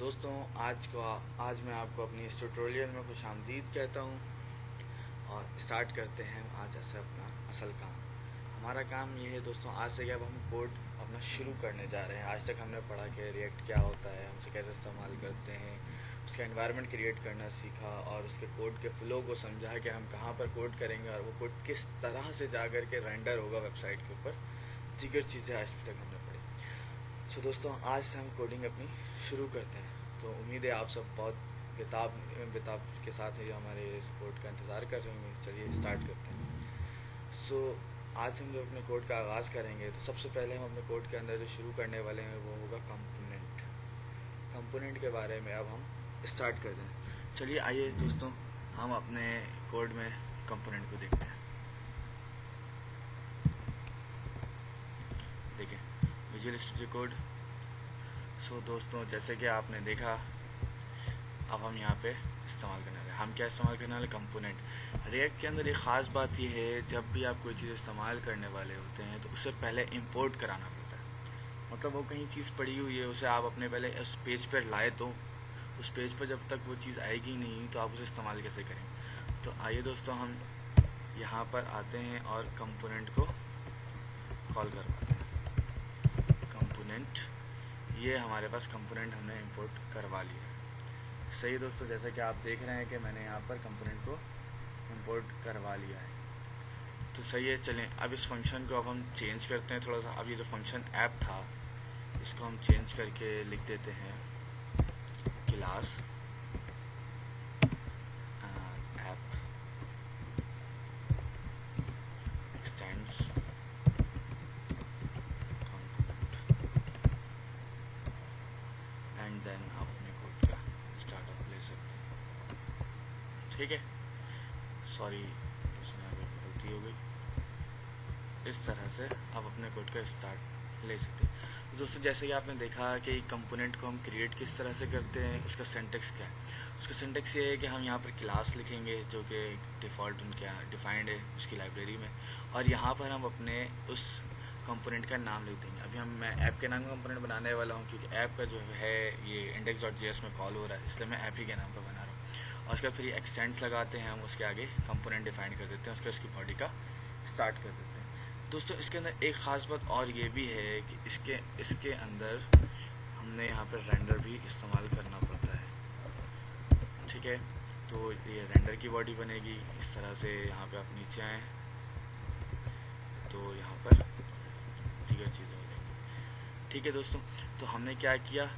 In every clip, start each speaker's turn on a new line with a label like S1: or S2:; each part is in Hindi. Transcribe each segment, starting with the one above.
S1: दोस्तों आज मैं आपको अपनी इस ट्यूटोरियल में खुशामदीद कहता हूँ और स्टार्ट करते हैं आज ऐसे अपना असल काम। हमारा काम ये है दोस्तों, आज से अब हम कोड अपना शुरू करने जा रहे हैं। आज तक हमने पढ़ा कि रिएक्ट क्या होता है, हम उसे कैसे इस्तेमाल करते हैं, उसका एनवायरनमेंट क्रिएट करना सीखा और उसके कोड के फ्लो को समझा कि हम कहाँ पर कोड करेंगे और वो कोड किस तरह से जा कर के रेंडर होगा वेबसाइट के ऊपर। दीगर चीज़ें आज तक हमने पढ़ी। सो दोस्तों, आज से हम कोडिंग अपनी शुरू करते हैं। तो उम्मीद है आप सब बहुत बेताब के साथ ही हमारे इस कोड का इंतज़ार कर रहे होंगे। चलिए स्टार्ट करते हैं। सो आज हम जब अपने कोड का आगाज़ करेंगे तो सबसे पहले हम अपने कोड के अंदर जो शुरू करने वाले हैं वो होगा कंपोनेंट के बारे में अब हम स्टार्ट कर दें। चलिए आइए दोस्तों, हम अपने कोड में कंपोनेंट को देखते हैं। देखें विजुअल स्टूडियो कोड। सो दोस्तों, जैसे कि आपने देखा, अब हम यहाँ पे इस्तेमाल करने वाले, हम क्या इस्तेमाल करने वाले, कंपोनेंट। रिएक्ट के अंदर एक ख़ास बात यह है, जब भी आप कोई चीज़ इस्तेमाल करने वाले होते हैं तो उससे पहले इंपोर्ट कराना पड़ता है। मतलब वो कहीं चीज़ पड़ी हुई है, उसे आप अपने पहले उस पेज पर लाए तो उस पेज पर जब तक वो चीज़ आएगी नहीं तो आप उसे इस्तेमाल कैसे करेंगे। तो आइए दोस्तों, हम यहाँ पर आते हैं और कंपोनेंट को कॉल करवाते हैं। कंपोनेंट, ये हमारे पास कंपोनेंट हमने इंपोर्ट करवा लिया है। सही दोस्तों, जैसा कि आप देख रहे हैं कि मैंने यहाँ पर कंपोनेंट को इंपोर्ट करवा लिया है। तो सही है, चलें अब इस फंक्शन को अब हम चेंज करते हैं थोड़ा सा। अब ये जो फंक्शन ऐप था इसको हम चेंज करके लिख देते हैं class app extends and then आप अपने कोड का स्टार्टअप ले सकते हैं। ठीक है, सॉरी इसमें अभी गलती हो गई। इस तरह से आप अपने कोड का स्टार्ट ले सकते हैं। तो दोस्तों, जैसे कि आपने देखा कि कंपोनेंट को हम क्रिएट किस तरह से करते हैं, उसका सिंटैक्स क्या है। उसका सिंटैक्स ये है कि हम यहाँ पर क्लास लिखेंगे जो कि डिफ़ॉल्ट उनके यहाँ डिफाइंड है उसकी लाइब्रेरी में, और यहाँ पर हम अपने उस कंपोनेंट का नाम लिख देंगे। अभी मैं ऐप के नाम का कंपोनेंट बनाने वाला हूँ, क्योंकि ऐप का जो है ये index.js में कॉल हो रहा है, इसलिए मैं ऐप ही के नाम पर बना रहा हूँ। और उसके बाद फिर एक्सटेंड्स लगाते हैं हम, उसके आगे कंपोनेंट डिफाइन कर देते हैं, उसकी बॉडी का स्टार्ट कर देते हैं। दोस्तों, इसके अंदर एक ख़ास बात और ये भी है कि इसके अंदर हमने यहाँ पर रेंडर भी इस्तेमाल करना पड़ता है। ठीक है, तो ये रेंडर की बॉडी बनेगी इस तरह से। यहाँ पे आप नीचे आएँ तो यहाँ पर दीगर चीज़ें हो जाएंगी। ठीक है दोस्तों, तो हमने क्या किया,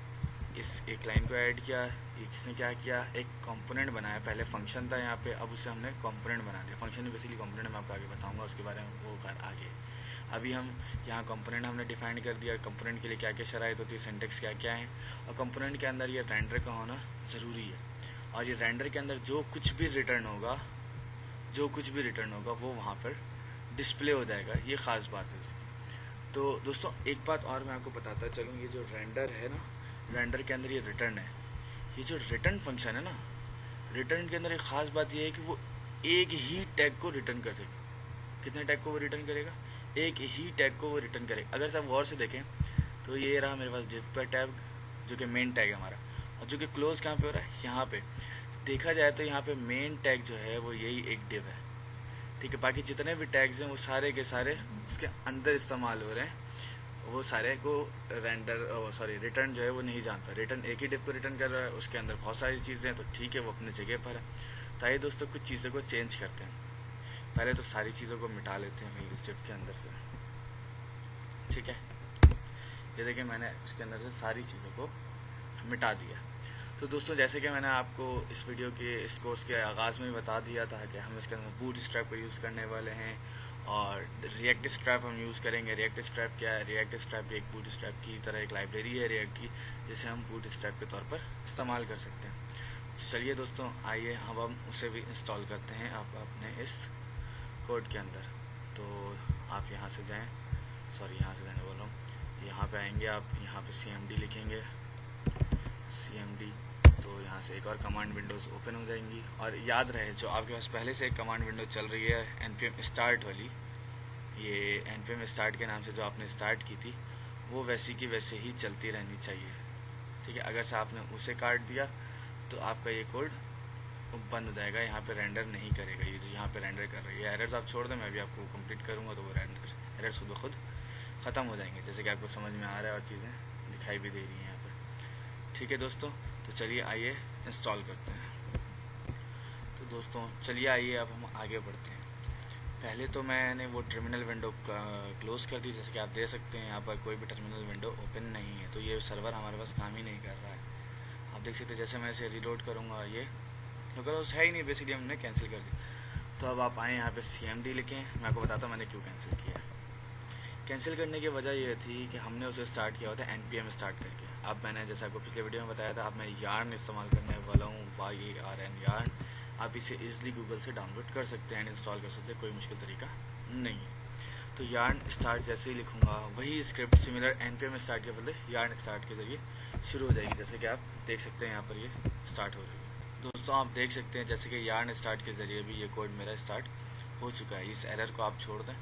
S1: इस एक लाइन को ऐड किया। इसने क्या किया, एक कंपोनेंट बनाया। पहले फंक्शन था यहाँ पे, अब उसे हमने कंपोनेंट बना दिया। फंक्शन बेसिकली कंपोनेंट मैं आपको आगे बताऊंगा, उसके बारे में वो आगे। अभी हम यहाँ कंपोनेंट हमने डिफाइन कर दिया। कंपोनेंट के लिए क्या क्या शराइत होती है, सिंटैक्स क्या क्या है, और कंपोनेंट के अंदर ये रेंडर का होना ज़रूरी है। और ये रेंडर के अंदर जो कुछ भी रिटर्न होगा वो वहाँ पर डिस्प्ले हो जाएगा। ये ख़ास बात है इसकी। तो दोस्तों, एक बात और मैं आपको बताता चलूँ, ये जो रेंडर है ना, रेंडर के अंदर ये रिटर्न है। ये जो रिटर्न फंक्शन है ना, रिटर्न के अंदर एक ख़ास बात ये है कि वो एक ही टैग को रिटर्न कर देगा। कितने टैग को वो रिटर्न करेगा, एक ही टैग को वो रिटर्न करेगा। अगर सब गौर से देखें तो ये रहा मेरे पास डिव पर टैग, जो कि मेन टैग है हमारा, और जो कि क्लोज कहाँ पे हो रहा है, यहाँ पे। देखा जाए तो यहाँ पे मेन टैग जो है वो यही एक डिव है। ठीक है, बाकी जितने भी टैग्स हैं वो सारे के सारे उसके अंदर इस्तेमाल हो रहे हैं। वो सारे को रिटर्न जो है वो नहीं जानता। रिटर्न एक ही डिव को रिटर्न कर रहा है, उसके अंदर बहुत सारी चीज़ें हैं, तो ठीक है वो अपनी जगह पर है। तो आइए दोस्तों, कुछ चीज़ों को चेंज करते हैं। पहले तो सारी चीज़ों को मिटा लेते हैं वही इस डिव के अंदर से। ठीक है, ये देखिए मैंने उसके अंदर से सारी चीज़ों को मिटा दिया। तो दोस्तों, जैसे कि मैंने आपको इस वीडियो के इस कोर्स के आगाज़ में बता दिया था कि हम इसके अंदर बूटस्ट्रैप को यूज़ करने वाले हैं और रिएक्ट स्ट्रैप हम यूज़ करेंगे। रिएक्ट स्ट्रैप क्या है, रिएक्ट स्ट्रैप एक बूटस्ट्रैप की तरह एक लाइब्रेरी है रिएक्ट की, जिसे हम बूटस्ट्रैप के तौर पर इस्तेमाल कर सकते हैं। तो चलिए दोस्तों, आइए हम उसे भी इंस्टॉल करते हैं आप अपने इस कोड के अंदर। तो आप यहाँ से जाएँ, यहाँ से जाने बोल रहा हूँ, यहाँ पे आएंगे आप, यहाँ पे CMD लिखेंगे, CMD। तो यहाँ से एक और कमांड विंडोज़ ओपन हो जाएंगी। और याद रहे, जो आपके पास पहले से एक कमांड विंडो चल रही है npm स्टार्ट वाली, ये npm स्टार्ट के नाम से जो आपने स्टार्ट की थी, वो वैसी की वैसे ही चलती रहनी चाहिए। ठीक है। अगर से आपने उसे काट दिया तो आपका ये कोड बंद हो जाएगा, यहाँ पे रेंडर नहीं करेगा। ये जो यहाँ पे रेंडर कर रही है, एरर्स आप छोड़ दें, मैं अभी आपको कंप्लीट करूँगा तो वो एरर्स खुद ब खुद ख़त्म हो जाएंगे, जैसे कि आपको समझ में आ रहा है और चीज़ें दिखाई भी दे रही हैं यहाँ पे। ठीक है दोस्तों, तो चलिए आइए इंस्टॉल करते हैं। तो दोस्तों चलिए आइए अब हम आगे बढ़ते हैं। पहले तो मैंने वो टर्मिनल विंडो क्लोज़ कर दी, जैसे कि आप देख सकते हैं यहाँ पर कोई भी टर्मिनल विंडो ओपन नहीं है, तो ये सर्वर हमारे पास काम ही नहीं कर रहा है। आप देख सकते हैं जैसे मैं इसे रीलोड करूँगा ये लोकल है ही नहीं, बेसिकली हमने कैंसिल कर दी। तो अब आप आए यहाँ पे CMD लिखें, मैं आपको बताता हूँ मैंने क्यों कैंसिल किया। कैंसिल करने की वजह ये थी कि हमने उसे स्टार्ट किया होता है NPM स्टार्ट करके। अब मैंने जैसा आपको पिछले वीडियो में बताया था, अब मैं यार्न इस्तेमाल करने वाला हूँ, YARN यार्न। आप इसे ईजिली गूगल से डाउनलोड कर सकते हैं एंड इंस्टॉल कर सकते हैं, कोई मुश्किल तरीका नहीं है। तो यार्न स्टार्ट जैसे ही लिखूँगा वही स्क्रिप्ट सिमिलर NPM स्टार्ट के बदले यार्न स्टार्ट के ज़रिए शुरू हो जाएगी, जैसे कि आप देख सकते हैं यहाँ पर ये स्टार्ट हो रही है। दोस्तों आप देख सकते हैं जैसे कि यार्न स्टार्ट के ज़रिए भी ये कोड मेरा स्टार्ट हो चुका है। इस एरर को आप छोड़ दें,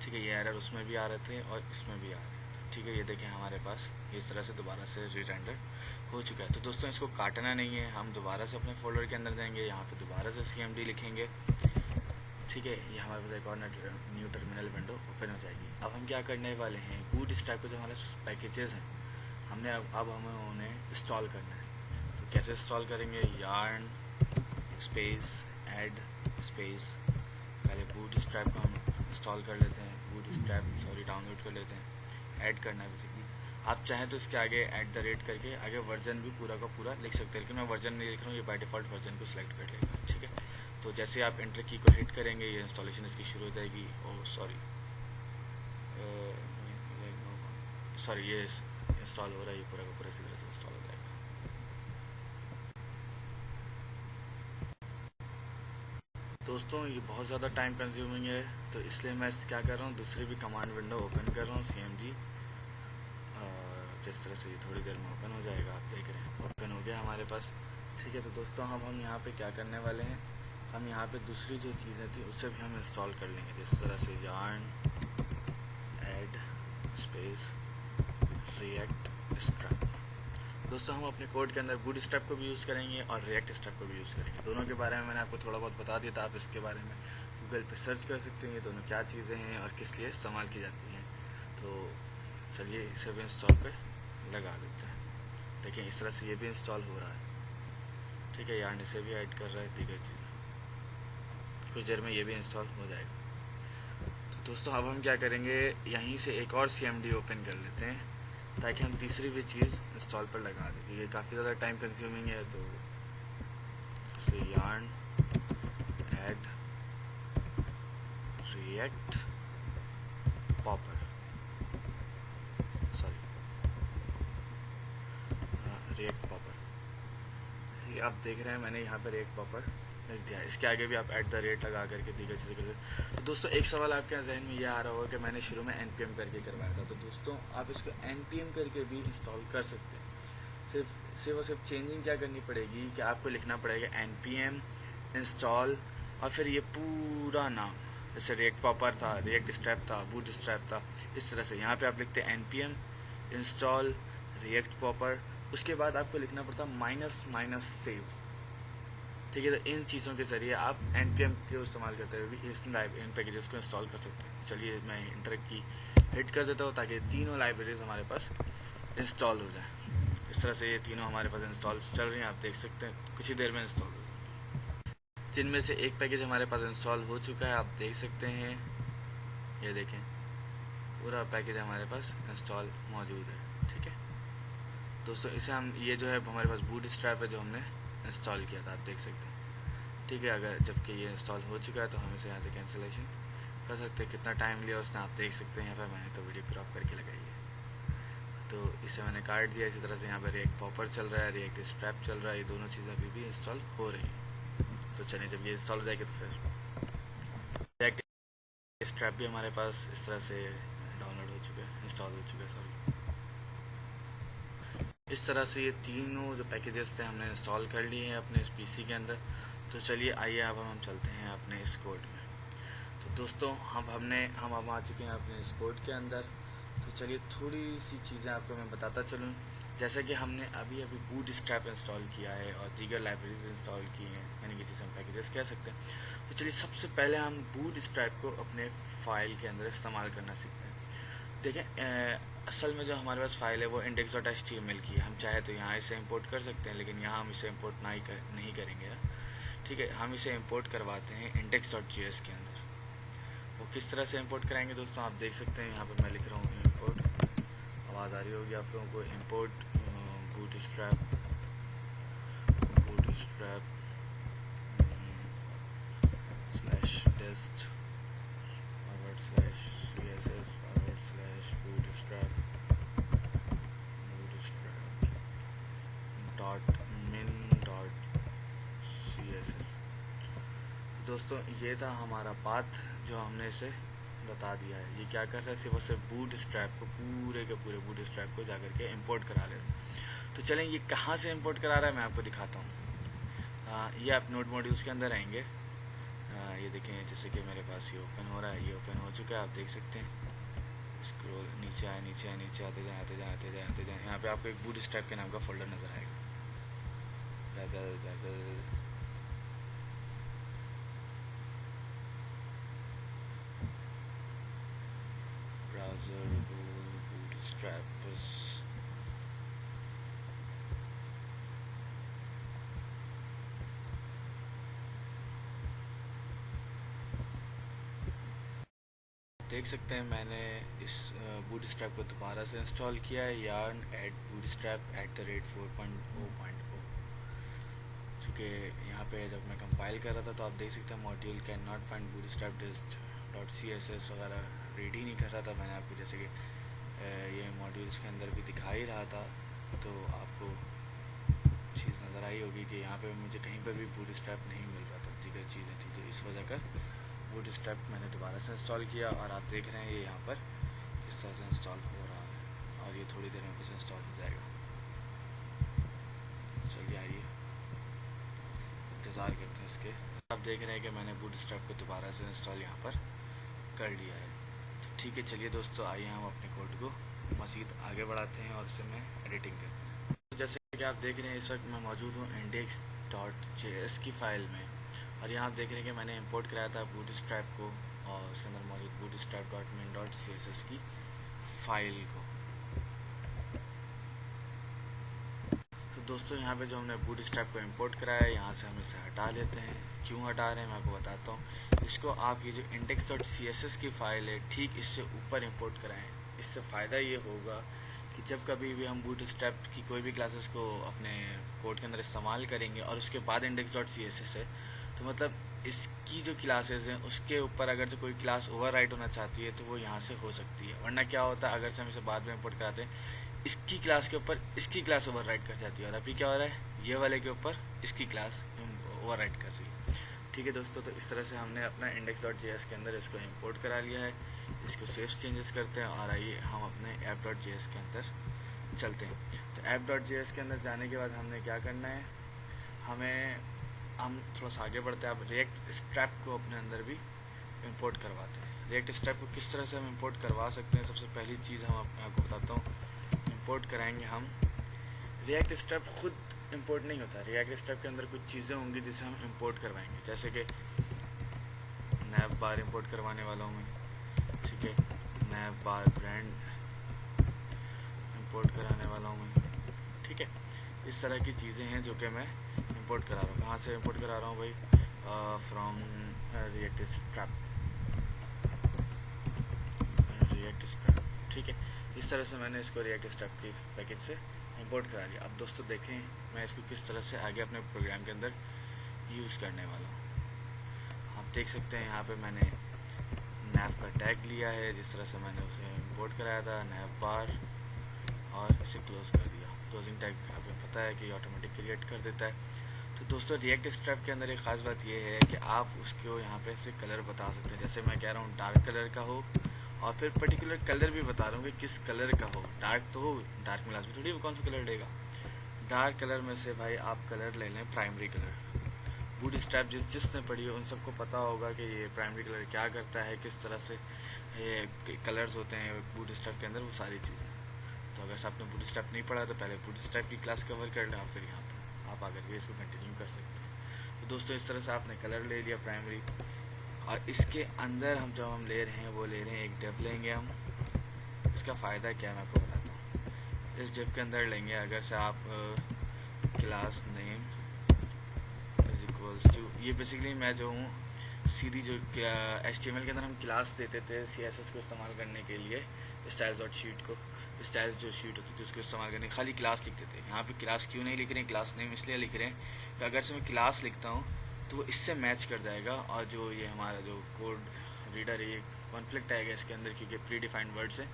S1: ठीक है। ये एरर उसमें भी आ रहे थे और इसमें भी आ रहे थे, ठीक है। ये देखें हमारे पास इस तरह से दोबारा से रीरेंडर हो चुका है। तो दोस्तों इसको काटना नहीं है, हम दोबारा से अपने फोल्डर के अंदर जाएंगे, यहाँ पे दोबारा से CMD लिखेंगे, ठीक है। ये हमारे पास एक और न्यू टर्मिनल विंडो ओपन हो जाएगी। अब हम क्या करने वाले हैं, बूटस्ट्रैप के जो हमारे पैकेजेस हैं हमने अब हमें उन्हें इंस्टॉल करना है। तो कैसे इंस्टॉल करेंगे, यार्न स्पेस ऐड स्पेस, पहले बूटस्ट्रैप को हम इंस्टॉल कर लेते हैं, डाउनलोड कर लेते हैं। ऐड करना है बेसिकली, आप चाहें तो इसके आगे @ करके आगे वर्जन भी पूरा का पूरा लिख सकते हैं, लेकिन मैं वर्जन नहीं लिख रहा हूँ, ये बाय डिफ़ॉल्ट वर्जन को सिलेक्ट कर लेगा, ठीक है। तो जैसे आप एंटर की को हिट करेंगे ये इंस्टॉलेशन इसकी शुरू हो जाएगी। ओह सॉरी ये इंस्टॉल हो रहा है, ये पूरा का पूरा इसी तरह से इंस्टॉल हो जाएगा। दोस्तों ये बहुत ज़्यादा टाइम कंज्यूमिंग है, तो इसलिए मैं क्या कर रहा हूँ, दूसरी भी कमांड विंडो ओपन कर रहा हूँ CMD, जिस तरह से ये थोड़ी देर में ओपन हो जाएगा। आप देख रहे हैं ओपन हो गया हमारे पास, ठीक है। तो दोस्तों हम यहाँ पे क्या करने वाले हैं, हम यहाँ पे दूसरी जो चीज़ें थी उससे भी हम इंस्टॉल कर लेंगे, जिस तरह से yarn add space react strap. दोस्तों हम अपने कोड के अंदर बूटस्ट्रैप को भी यूज़ करेंगे और रिएक्ट स्ट्रैप को भी यूज़ करेंगे। दोनों के बारे में मैंने आपको थोड़ा बहुत बता दिया था, आप इसके बारे में गूगल पे सर्च कर सकते हैं ये दोनों क्या चीज़ें हैं और किस लिए इस्तेमाल की जाती हैं। तो चलिए इसे भी इंस्टॉल पे लगा देते हैं। देखिए इस तरह से ये भी इंस्टॉल हो रहा है, ठीक है। यार्न इसे भी ऐड कर रहा है, दीगर चीज़ें कुछ देर में ये भी इंस्टॉल हो जाएगा। तो दोस्तों अब हम क्या करेंगे, यहीं से एक और CMD ओपन कर लेते हैं ताकि हम तीसरी भी चीज़ इंस्टॉल पर लगा दें। ये काफ़ी ज़्यादा टाइम कंज्यूमिंग है, तो इसे yarn add react popper react popper, ये आप देख रहे हैं मैंने यहाँ पर रिएक्ट पॉपर लिख दिया है। इसके आगे भी आप @ लगा करके दीगर चीज़ें कर सकते। तो दोस्तों एक सवाल आपके जहन में ये आ रहा होगा कि मैंने शुरू में NPM करके करवाया था, तो दोस्तों आप इसको NPM करके भी इंस्टॉल कर सकते हैं। सिर्फ चेंजिंग क्या करनी पड़ेगी कि आपको लिखना पड़ेगा NPM इंस्टॉल और फिर ये पूरा नाम, जैसे रिएक्ट पॉपर था, रिएक्ट स्ट्रैप था, बूटस्ट्रैप था, इस तरह से यहाँ पे आप लिखते हैं NPM इंस्टॉल रिएक्ट पॉपर, उसके बाद आपको लिखना पड़ता माइनस सेव, ठीक है। तो इन चीज़ों के ज़रिए आप NPM के इस्तेमाल करते हुए भी इन पैकेजेस को इंस्टॉल कर सकते हैं। चलिए मैं इंटर की हिट कर देता हूँ ताकि तीनों लाइब्रेरीज हमारे पास इंस्टॉल हो जाए। इस तरह से ये तीनों हमारे पास इंस्टॉल चल रही हैं, आप देख सकते हैं कुछ ही देर में इंस्टॉल हो जाएंगी। जिनमें से एक पैकेज हमारे पास इंस्टॉल हो चुका है, आप देख सकते हैं, ये देखें पूरा पैकेज हमारे पास इंस्टॉल मौजूद है, ठीक है। दोस्तों इसे हम ये जो है हमारे पास बूटस्ट्रैप है जो हमने इंस्टॉल किया था, आप देख सकते हैं, ठीक है। अगर जबकि ये इंस्टॉल हो चुका है तो हम इसे यहाँ से कैंसिलेशन कर सकते हैं। कितना टाइम लिया उसने आप देख सकते हैं यहाँ पर, मैंने तो वीडियो क्रॉप करके लगाई है, तो इसे मैंने काट दिया। इसी तरह से यहाँ पर रिएक्ट पॉपर चल रहा है, रिएक्ट स्ट्रैप चल रहा है, ये दोनों चीज़ें अभी भी इंस्टॉल हो रही हैं। तो चलिए जब ये इंस्टॉल हो जाएगी तो फिर रिएक्ट स्ट्रैप भी हमारे पास इस तरह से डाउनलोड हो चुका है, इंस्टॉल हो चुका है, सॉरी। इस तरह से ये तीनों जो पैकेजेस थे हमने इंस्टॉल कर लिए हैं अपने इस PC के अंदर। तो चलिए आइए अब हम चलते हैं अपने इस कोड में। तो दोस्तों हम अब आ चुके हैं अपने इस कोड के अंदर। तो चलिए थोड़ी सी चीज़ें आपको मैं बताता चलूँ जैसे कि हमने अभी अभी बूट स्ट्रैप इंस्टॉल किया है और दीगर लाइब्रेरीज इंस्टॉल की हैं, यानी कि जिसे हम पैकेजेस कह सकते हैं। तो चलिए सबसे पहले हम बूट स्ट्रैप को अपने फाइल के अंदर इस्तेमाल करना सीखते हैं। देखें, असल में जो हमारे पास फाइल है वो index.html की है। हम चाहे तो यहाँ इसे इंपोर्ट कर सकते हैं, लेकिन यहाँ हम इसे इंपोर्ट नहीं करेंगे। ठीक है, हम इसे इंपोर्ट करवाते हैं index.js के अंदर। वो किस तरह से इंपोर्ट कराएंगे दोस्तों, आप देख सकते हैं यहाँ पे मैं लिख रहा हूँ इंपोर्ट, आवाज़ आ रही होगी आप लोगों को। Import bootstrap slash test /css /bootstrap dot min dot css। दोस्तों ये था हमारा पाथ जो हमने इसे बता दिया है। ये क्या कर रहा है, सिर्फ और सिर्फ बूट स्ट्रैप को, पूरे के पूरे बूट स्ट्रैप को जाकर के इंपोर्ट करा ले रहे हैं। तो चलें ये कहाँ से इंपोर्ट करा रहा है मैं आपको दिखाता हूँ। ये आप नोड मॉड्यूल्स के अंदर आएंगे। ये देखें, जैसे कि मेरे पास ये ओपन हो रहा है, ये ओपन हो चुका है, आप देख सकते हैं। स्क्रॉल नीचे आए, नीचे आए, नीचे आते जाए, आते जाए, आते जाए, आते जाए, यहाँ पे आपको एक बूट स्ट्रैप के नाम का फोल्डर नजर आएगा। ब्राउज़र बूट स्ट्रैप देख सकते हैं मैंने इस बूट स्ट्रैप को दोबारा से इंस्टॉल किया है, yarn add bootstrap @4.0.0। क्योंकि यहाँ पे जब मैं कंपाइल कर रहा था तो आप देख सकते हैं module can not find bootstrap .css वगैरह रीड ही नहीं कर रहा था। मैंने आपको जैसे कि ये मॉड्यूल्स के अंदर भी दिखा ही रहा था, तो आपको चीज़ नज़र आई होगी कि यहाँ पे मुझे कहीं पर भी बूटस्ट्रैप नहीं मिल रहा था, दीगर चीज़ें थी। तो इस वजह कर बूटस्ट्रैप मैंने दोबारा से इंस्टॉल किया, और आप देख रहे हैं ये यहाँ पर किस तरह से इंस्टॉल हो रहा है, और ये थोड़ी देर में कुछ इंस्टॉल हो जाएगा। चलिए आइए इंतज़ार करते हैं इसके। आप देख रहे हैं कि मैंने बूटस्ट्रैप को दोबारा से इंस्टॉल यहाँ पर कर लिया है। तो ठीक है, चलिए दोस्तों आइए हम अपने कोड को मज़ीद आगे बढ़ाते हैं और इसे मैं एडिटिंग करते हैं। तो जैसे कि आप देख रहे हैं इस वक्त मैं मौजूद हूँ index.js की फ़ाइल में, और यहाँ आप देख रहे हैं कि मैंने इंपोर्ट कराया था बूटस्ट्रैप को और उसके अंदर मौजूद bootstrap.min.css की फ़ाइल को। तो दोस्तों यहाँ पे जो हमने बूटस्ट्रैप को इंपोर्ट कराया है, यहाँ से हम इसे हटा लेते हैं। क्यों हटा रहे हैं मैं आपको बताता हूँ। इसको आप ये जो index.css की फ़ाइल है ठीक इससे ऊपर इंपोर्ट कराएं। इससे फ़ायदा ये होगा कि जब कभी भी हम बूटस्ट्रैप की कोई भी क्लासेस को अपने कोड के अंदर इस्तेमाल करेंगे और उसके बाद index.css है, तो मतलब इसकी जो क्लासेस हैं उसके ऊपर अगर जो कोई क्लास ओवरराइट होना चाहती है तो वो यहाँ से हो सकती है। वरना क्या होता है, अगर से हम इसे बाद में इंपोर्ट कराते हैं, इसकी क्लास के ऊपर इसकी क्लास ओवरराइट कर जाती है, और अभी क्या हो रहा है, ये वाले के ऊपर इसकी क्लास ओवरराइट कर रही है। ठीक है दोस्तों, तो इस तरह से हमने अपना index.js के अंदर इसको इंपोर्ट करा लिया है। इसको सेव चेंजेस करते हैं, और आइए हम अपने app.js के अंदर चलते हैं। तो app.js के अंदर जाने के बाद हमने क्या करना है, हम थोड़ा सा आगे बढ़ते हैं। अब रिएक्ट स्ट्रैप को अपने अंदर भी इंपोर्ट करवाते हैं। रिएक्ट स्ट्रैप को किस तरह से हम इंपोर्ट करवा सकते हैं, सबसे पहली चीज़ हम आपको बताता हूँ। इंपोर्ट कराएंगे हम, रिएक्ट स्ट्रैप खुद इंपोर्ट नहीं होता। रिएक्ट स्ट्रैप के अंदर कुछ चीज़ें होंगी जिसे हम इंपोर्ट करवाएंगे, जैसे कि नैव बार इंपोर्ट करवाने वाला हूँ मैं। ठीक है, नैव बार ब्रांड इंपोर्ट कराने वाला हूँ मैं। ठीक है, इस तरह की चीज़ें हैं जो कि मैं इंपोर्ट करा रहा हूँ। कहाँ से इंपोर्ट करा रहा हूँ भाई, फ्रॉम रिएक्ट स्ट्रैप। ठीक है, इस तरह से मैंने इसको रिएक्ट स्ट्रैप की पैकेज से इंपोर्ट करा लिया। अब दोस्तों देखें मैं इसको किस तरह से आगे अपने प्रोग्राम के अंदर यूज़ करने वाला हूँ। आप देख सकते हैं यहाँ पे मैंने नैव का टैग लिया है, जिस तरह से मैंने उसे इंपोर्ट कराया था, नैव बार, और इसे क्लोज कर दिया। क्लोजिंग टैग आपको पता है कि ऑटोमेटिक क्रिएट कर देता है। तो दोस्तों रिएक्ट स्ट्रैप के अंदर एक ख़ास बात यह है कि आप उसको यहाँ पे से कलर बता सकते हैं। जैसे मैं कह रहा हूँ डार्क कलर का हो, और फिर पर्टिकुलर कलर भी बता रहा हूँ कि किस कलर का हो। डार्क तो हो, डार्क में लाजमी थोड़ी वो कौन सा कलर लेगा। डार्क कलर में से भाई आप कलर ले लें प्राइमरी कलर। बूटस्ट्रैप जिसने पढ़ी है उन सबको पता होगा कि ये प्राइमरी कलर क्या करता है, किस तरह से ये कलर्स होते हैं बूटस्ट्रैप के अंदर, वो सारी चीज़ें। तो तो अगर आपने बूटस्ट्रैप नहीं पढ़ा तो पहले बूटस्ट्रैप की क्लास कवर कर लें, फिर यहाँ पर आप आकर के इसको कंटिन्यू कर सकते हैं। तो दोस्तों इस तरह से आपने कलर ले लिया प्राइमरी, और इसके अंदर हम जो हम ले रहे हैं वो ले रहे हैं एक डिव लेंगे हम। इसका फ़ायदा क्या है मैं आपको बताता हूँ। इस डिव के अंदर लेंगे अगर से आप class name is equals to, ये बेसिकली मैं जो हूँ सीधी जो HTML के अंदर हम क्लास देते थे CSS को इस्तेमाल करने के लिए, स्टाइल्स डॉट शीट को, स्टाइल्स जो शीट होती थी उसको इस्तेमाल करने खाली क्लास लिखते थे। यहाँ पे क्लास क्यों नहीं लिख रहे हैं, क्लास नेम इसलिए लिख रहे हैं कि अगर से मैं क्लास लिखता हूँ तो वो इससे मैच कर जाएगा, और जो ये हमारा जो कोड रीडर है ये कॉन्फ्लिक्ट आएगा इसके अंदर, क्योंकि प्री डिफाइंड वर्ड्स है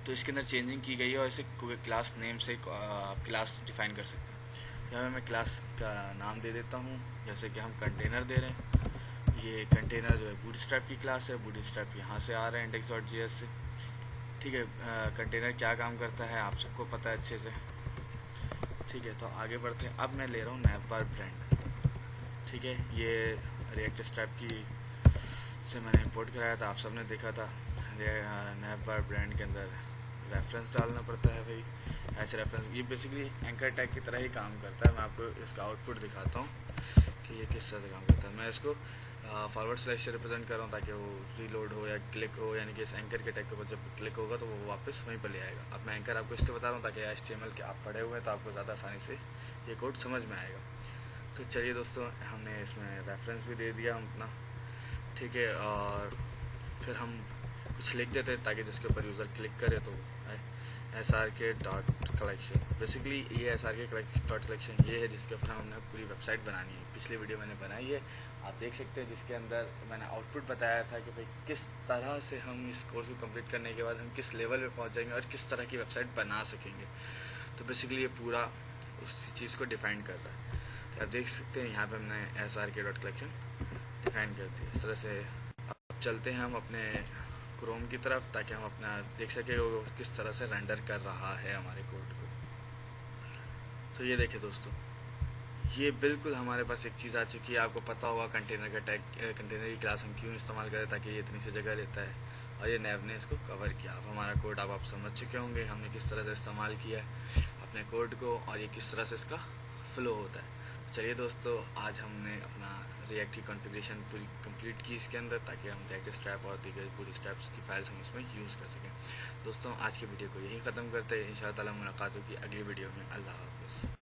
S1: तो इसके अंदर चेंजिंग की गई है, और इसे क्लास नेम से क्लास डिफाइन कर सकते हैं। तो यहाँ मैं क्लास का नाम दे देता हूँ, जैसे कि हम कंटेनर दे रहे हैं। ये कंटेनर जो है बूटस्ट्रैप की क्लास है, बूटस्ट्रैप यहाँ से आ रहा है index.js से। ठीक है, कंटेनर क्या काम करता है आप सबको पता है अच्छे से। ठीक है, तो आगे बढ़ते हैं। अब मैं ले रहा हूँ नैवबार ब्रांड। ठीक है, ये रिएक्ट स्ट्रैप की से मैंने इंपोर्ट कराया था, आप सबने देखा था। नैवबार ब्रांड के अंदर रेफरेंस डालना पड़ता है भाई, एच रेफरेंस। ये बेसिकली एंकर टैग की तरह ही काम करता है। मैं आपको इसका आउटपुट दिखाता हूँ कि ये किस तरह से काम करता है। मैं इसको फॉरवर्ड स्लैश से रिप्रेजेंट कर रहा हूँ ताकि वो रीलोड हो या क्लिक हो, यानी कि इस एंकर के टैग के ऊपर जब क्लिक होगा तो वो वापस वहीं पर ले आएगा। अब मैं एंकर आपको इसलिए बता रहा हूँ ताकि HTML के आप पढ़े हुए हैं तो आपको ज़्यादा आसानी से ये कोड समझ में आएगा। तो चलिए दोस्तों, हमने इसमें रेफरेंस भी दे दिया हम अपना। ठीक है, और फिर हम कुछ लिख देते हैं ताकि जिसके ऊपर यूज़र क्लिक करे तो SRK डॉट कलेक्शन। बेसिकली ये SRK डॉट कलेक्शन ये है जिसके ऊपर हमने पूरी वेबसाइट बनानी है। पिछली वीडियो मैंने बनाई है, आप देख सकते हैं, जिसके अंदर मैंने आउटपुट बताया था कि भाई किस तरह से हम इस कोर्स को कंप्लीट करने के बाद हम किस लेवल पे पहुंच जाएंगे और किस तरह की वेबसाइट बना सकेंगे। तो बेसिकली ये पूरा उस चीज़ को डिफ़ाइन कर रहा है। तो आप देख सकते हैं यहाँ पे हमने SRK डॉट कलेक्शन डिफ़ाइन कर दिया। इस तरह से अब चलते हैं हम अपने क्रोम की तरफ ताकि हम अपना देख सकें वो किस तरह से रेंडर कर रहा है हमारे कोड को। तो ये देखिए दोस्तों, ये बिल्कुल हमारे पास एक चीज़ आ चुकी है। आपको पता होगा कंटेनर का टैग, कंटेनर की क्लास हम क्यों इस्तेमाल करें, ताकि ये इतनी सी जगह लेता है, और ये नैव ने इसको कवर किया। अब हमारा कोड अब आप समझ चुके होंगे हमने किस तरह से इस्तेमाल किया है अपने कोड को, और ये किस तरह से इसका फ़्लो होता है। तो चलिए दोस्तों, आज हमने अपना रिएक्ट की कॉन्फ़िगरेशन पूरी कंप्लीट की इसके अंदर, ताकि हम रिएक्ट स्ट्रैप और दीगर पूरी स्ट्रैप्स की फाइल्स हम इसमें यूज़ कर सकें। दोस्तों आज की वीडियो को यहीं ख़त्म करते हैं। इंशाअल्लाह मुलाकात होगी अगली वीडियो में। अल्लाह हाफ़िज़।